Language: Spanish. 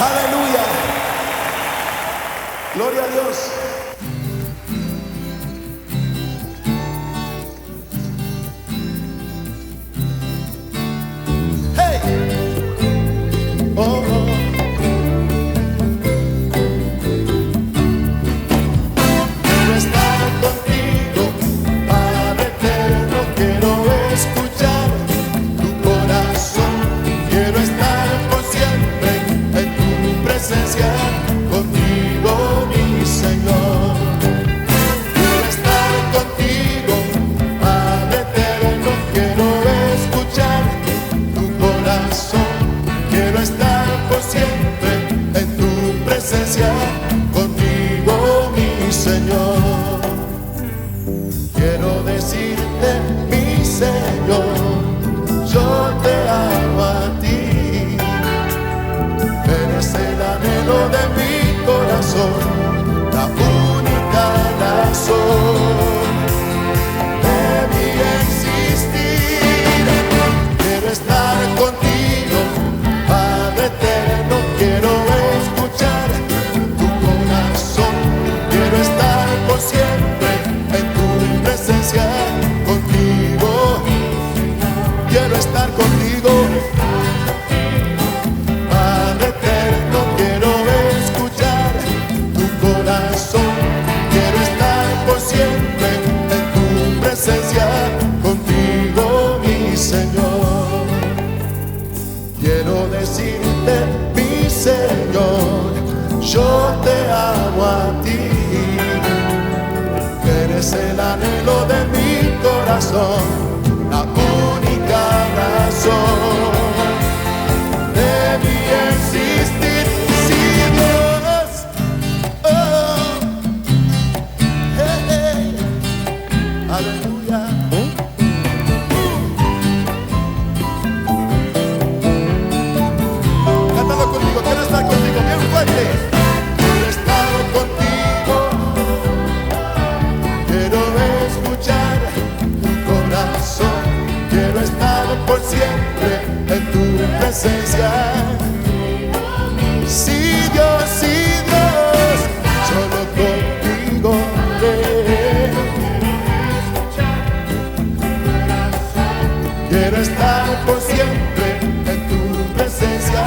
Aleluya. Gloria a Dios. Hey. Oh, oh. Quiero estar contigo, Padre eterno. Quiero escuchar tu corazón. Quiero estar por siempre en tu presencia. Contigo, mi Señor. Quiero estar contigo, Padre eterno. Quiero escuchar tu corazón. Quiero estar por siempre en tu presencia. Contigo, mi Señor. Quiero decirte, mi Señor, yo te amo a ti. Eres el anhelo de mi corazón, la única razón de mi existir. Quiero estar contigo, Padre eterno. Quiero escuchar tu corazón. Quiero estar por siempre en tu presencia. Contigo, quiero estar contigo. Padre eterno, quiero escuchar tu corazón. Quiero estar por siempre en tu presencia. Contigo, mi Señor. Quiero decirte, mi Señor, yo te amo a ti. Eres el anhelo de mi corazón, la única razón de mi existir. Sí, Dios, oh, hey, hey. Aleluya. Cántalo conmigo, quiero estar contigo bien fuerte. Quiero estar contigo, quiero escuchar tu corazón. Quiero estar por siempre en tu presencia. Sí, Dios, solo contigo. Quiero estar por siempre en tu presencia.